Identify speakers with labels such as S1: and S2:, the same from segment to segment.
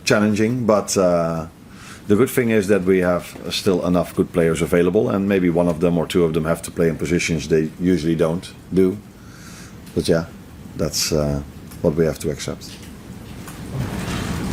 S1: challenging, but the good thing is that we have still enough good players available, and maybe one of them or two of them have to play in positions they usually don't do. But yeah, that's what we have to accept.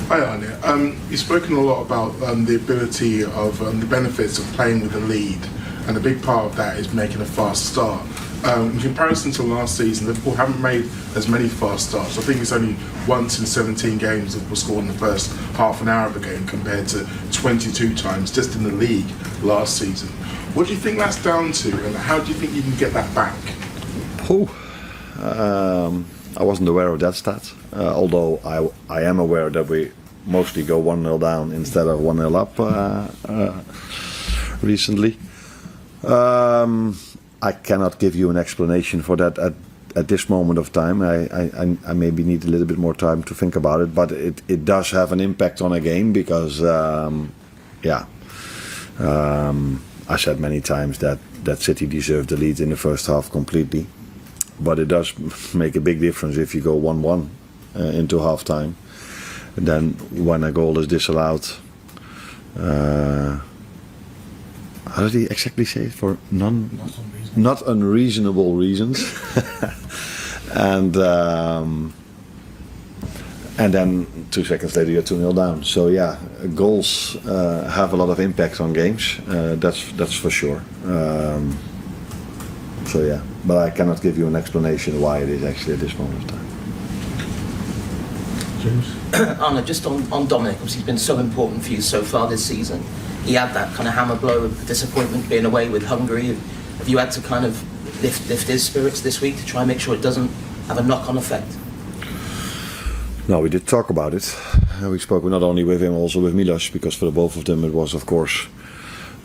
S2: Hi Arne, you've spoken a lot about the ability of the benefits of playing with the lead, and a big part of that is making a fast start. In comparison to last season, Liverpool haven't made as many fast starts. I think it's only once in 17 games Liverpool scored in the first half an hour of a game compared to 22 times just in the league last season. What do you think that's down to, and how do you think you can get that back?
S1: I wasn't aware of that stat, although I am aware that we mostly go 1-0 down instead of 1-0 up recently. I cannot give you an explanation for that at this moment of time. I maybe need a little bit more time to think about it, but it does have an impact on a game because, I said many times that City deserved the lead in the first half completely, but it does make a big difference if you go 1-1 into half time, and then when a goal is disallowed. How did he exactly say it? For not unreasonable reasons, and then 2 seconds later you're 2-0 down. So yeah, goals have a lot of impact on games. That's for sure. So yeah, but I cannot give you an explanation why it is actually at this moment of time.
S3: James? Arne, just on Dominic, obviously he's been so important for you so far this season. He had that kind of hammer blow of disappointment being away with Hungary. Have you had to kind of lift his spirits this week to try and make sure it doesn't have a knock-on effect?
S1: No, we did talk about it. We spoke not only with him, also with Milos, because for the both of them it was, of course,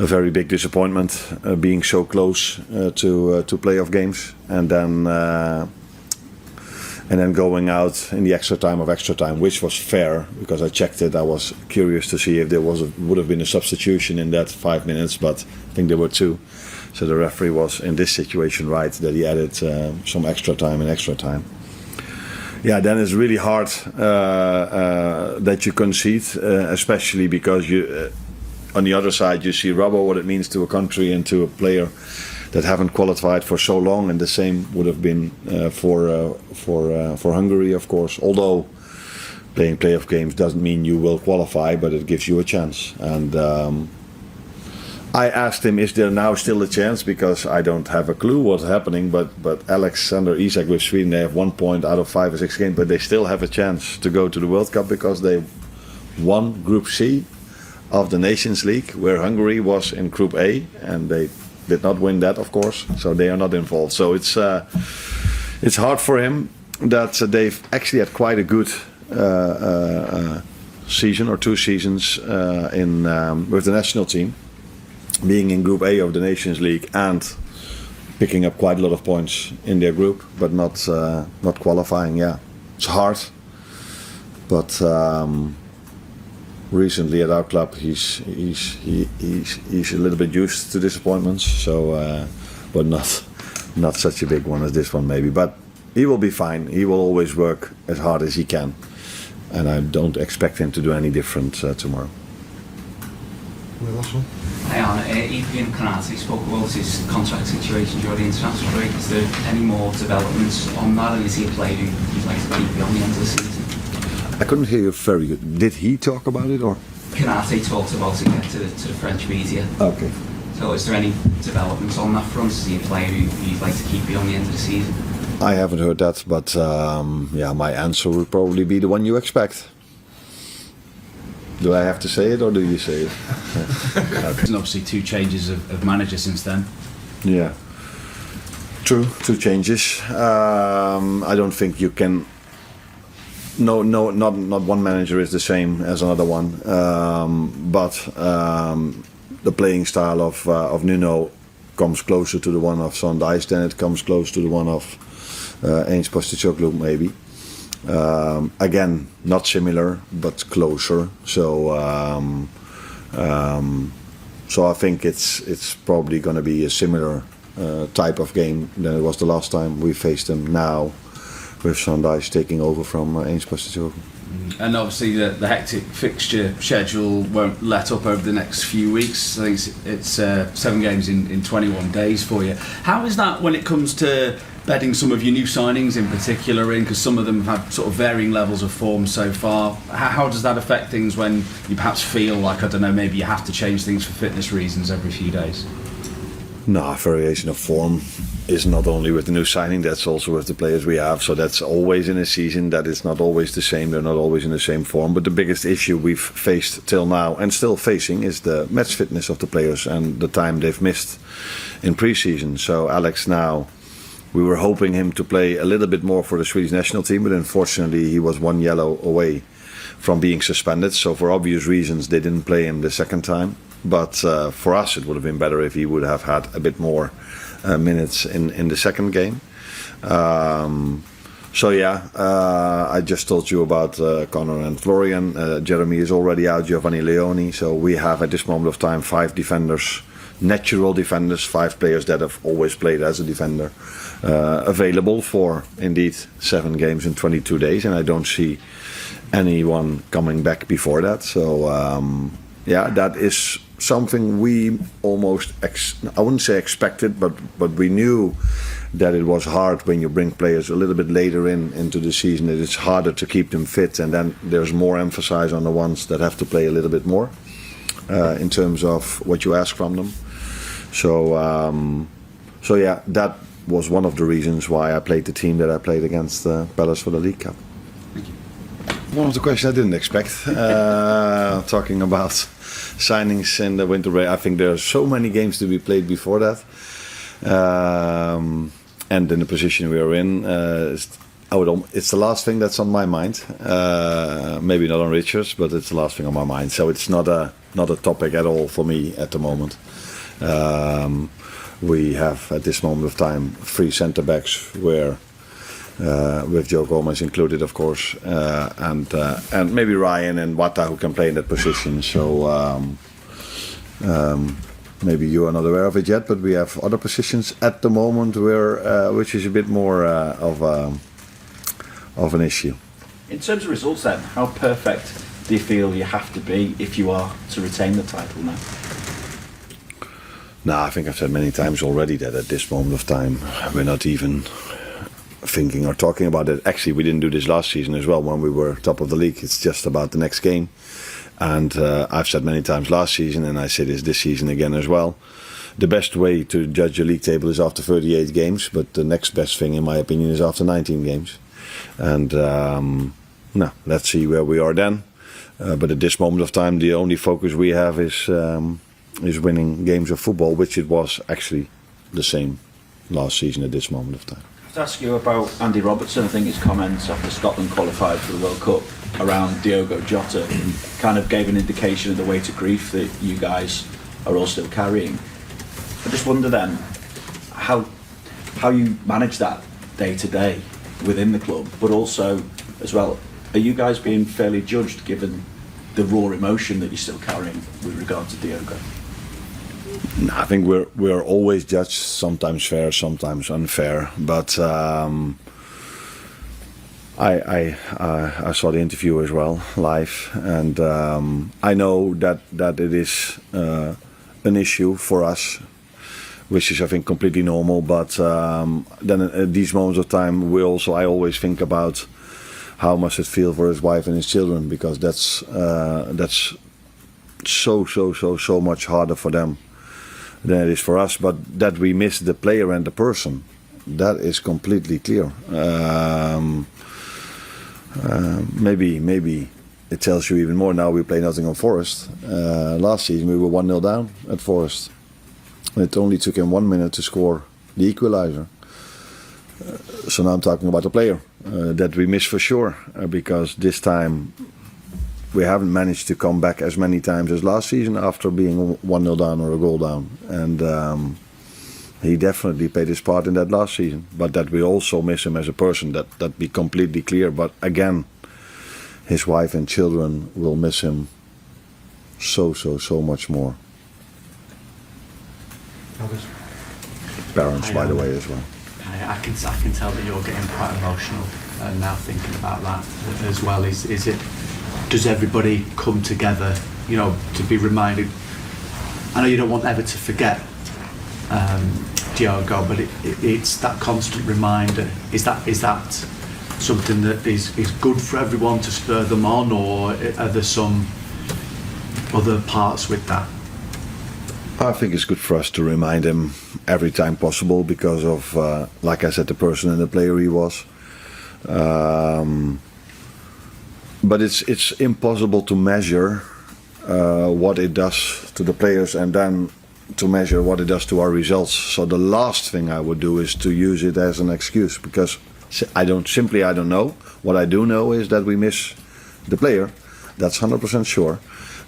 S1: a very big disappointment being so close to playoff games, and then going out in the extra time, which was fair because I checked it. I was curious to see if there would have been a substitution in that 5 minutes, but I think there were 2. So the referee was in this situation right that he added some extra time. Yeah, then it's really hard that you concede, especially because you on the other side you see rubber, what it means to a country and to a player that haven't qualified for so long, and the same would have been for Hungary, of course. Although playing playoff games doesn't mean you will qualify, but it gives you a chance. And I asked him, is there now still a chance? Because I don't have a clue what's happening. But Alexander Isak with Sweden, they have 1 point out of 5 or 6 games, but they still have a chance to go to the World Cup because they won Group C of the Nations League, where Hungary was in Group A, and they did not win that, of course, so they are not involved. So it's hard for him that they've actually had quite a good season or 2 seasons with the national team, being in Group A of the Nations League and picking up quite a lot of points in their group, but not qualifying. Yeah, it's hard, but. Recently at our club, he's a little bit used to disappointments, so but not such a big one as this one maybe. But he will be fine. He will always work as hard as he can, and I don't expect him to do any different tomorrow.
S4: Hi Arne, Adrian Canati spoke about his contract situation during the international break. Is there any more developments on that, and is he a player who'd like to keep beyond the end of the season?
S1: I couldn't hear you very good. Did he talk about it or?
S4: Canate talked about it to the French media.
S1: Okay.
S4: So is there any developments on that front? Is he a player who'd like to keep beyond the end of the season?
S1: I haven't heard that, but yeah, my answer would probably be the one you expect. Do I have to say it or do you say it?
S5: There's obviously 2 changes of manager since then.
S1: Yeah. True, 2 changes. I don't think you can. No, not one manager is the same as another one. But the playing style of Nuno comes closer to the one of Sondheis than it comes close to the one of Ainge Postecoglou maybe. Again, not similar, but closer. So I think it's probably going to be a similar type of game than it was the last time we faced them now, with Sondheis taking over from Ainge Postecoglou.
S5: And obviously the hectic fixture schedule won't let up over the next few weeks. I think it's 7 games in 21 days for you. How is that when it comes to bedding some of your new signings in particular in? Because some of them have sort of varying levels of form so far. How does that affect things when you perhaps feel like, I don't know, maybe you have to change things for fitness reasons every few days?
S1: No, variation of form is not only with the new signing, that's also with the players we have. So that's always in a season that it's not always the same. They're not always in the same form. But the biggest issue we've faced till now and still facing is the match fitness of the players and the time they've missed in pre-season. So Alex now, we were hoping him to play a little bit more for the Swedish national team, but unfortunately he was 1 yellow away from being suspended. So for obvious reasons they didn't play him the second time. But for us it would have been better if he would have had a bit more minutes in the second game. I just told you about Connor and Florian. Jeremy is already out, Giovanni Leoni. So we have at this moment of time 5 defenders, natural defenders, 5 players that have always played as a defender, available for indeed 7 games in 22 days. And I don't see anyone coming back before that. So that is something we almost, I wouldn't say expected, but we knew that it was hard when you bring players a little bit later into the season. That it's harder to keep them fit, and then there's more emphasis on the ones that have to play a little bit more in terms of what you ask from them. That was one of the reasons why I played the team that I played against Palace for the League Cup. One of the questions I didn't expect, talking about signings in the winter break. I think there are so many games to be played before that, and in the position we are in, it's the last thing that's on my mind. Maybe not on Richard's, but it's the last thing on my mind. So it's not a topic at all for me at the moment. We have at this moment of time 3 centre backs where. With Joe Gomez included, of course, and maybe Ryan and Wata who can play in that position. So maybe you are not aware of it yet, but we have other positions at the moment where which is a bit more of an issue.
S6: In terms of results, then, how perfect do you feel you have to be if you are to retain the title now?
S1: No, I think I've said many times already that at this moment of time we're not even thinking or talking about it. Actually, we didn't do this last season as well when we were top of the league. It's just about the next game. And I've said many times last season, and I say this season again as well, the best way to judge a league table is after 38 games, but the next best thing in my opinion is after 19 games. And let's see where we are then. But at this moment of time, the only focus we have is winning games of football, which it was actually the same last season at this moment of time.
S6: To ask you about Andy Robertson. I think his comments after Scotland qualified for the World Cup around Diogo Jota kind of gave an indication of the weight of grief that you guys are all still carrying. I just wonder then how you manage that day to day within the club, but also as well, are you guys being fairly judged given the raw emotion that you're still carrying with regard to Diogo?
S1: No, I think we're always judged, sometimes fair, sometimes unfair. But I saw the interview as well live, and I know that it is an issue for us, which is I think completely normal. But then at these moments of time, I always think about how must it feel for his wife and his children, because that's so much harder for them than it is for us. But that we miss the player and the person, that is completely clear. Maybe it tells you even more now. We play Nottingham Forest. Last season we were 1-0 down at Forest. It only took him 1 minute to score the equaliser. So now I'm talking about the player that we miss for sure, because this time we haven't managed to come back as many times as last season after being 1-0 down or a goal down. And he definitely played his part in that last season. But that we also miss him as a person, that be completely clear. But again, his wife and children will miss him so much more. Parents, by the way, as well.
S7: I can tell that you're getting quite emotional. now thinking about that as well. Is it, does everybody come together, you know, to be reminded? I know you don't want ever to forget Diogo, but it's that constant reminder. Is that something that is good for everyone to spur them on, or are there some other parts with that?
S1: I think it's good for us to remind him every time possible because of, like I said, the person and the player he was. But it's impossible to measure what it does to the players and then to measure what it does to our results. So the last thing I would do is to use it as an excuse, because I don't know. What I do know is that we miss the player. That's 100% sure.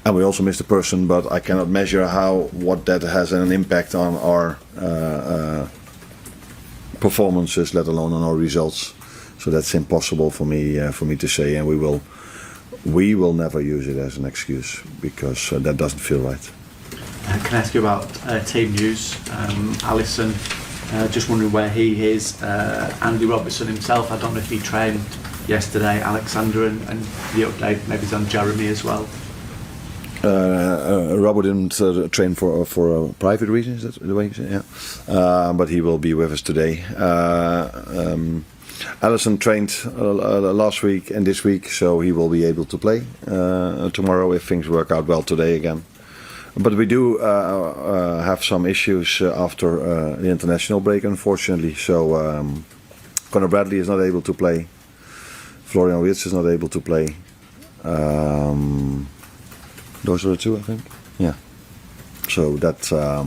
S1: And we also miss the person, but I cannot measure what that has an impact on our performances, let alone on our results. So that's impossible for me to say, and we will never use it as an excuse, because that doesn't feel right.
S7: Can I ask you about team news? Alisson, just wondering where he is. Andy Robertson himself, I don't know if he trained yesterday. Alexander, and the update maybe is on Jeremy as well.
S1: Robert didn't train for private reasons. That's the way you say, yeah. But he will be with us today. Alisson trained last week and this week, so he will be able to play tomorrow if things work out well today again. But we do have some issues after the international break, unfortunately. So Conor Bradley is not able to play. Florian Wirtz is not able to play. Those are the two, I think. Yeah. So that's not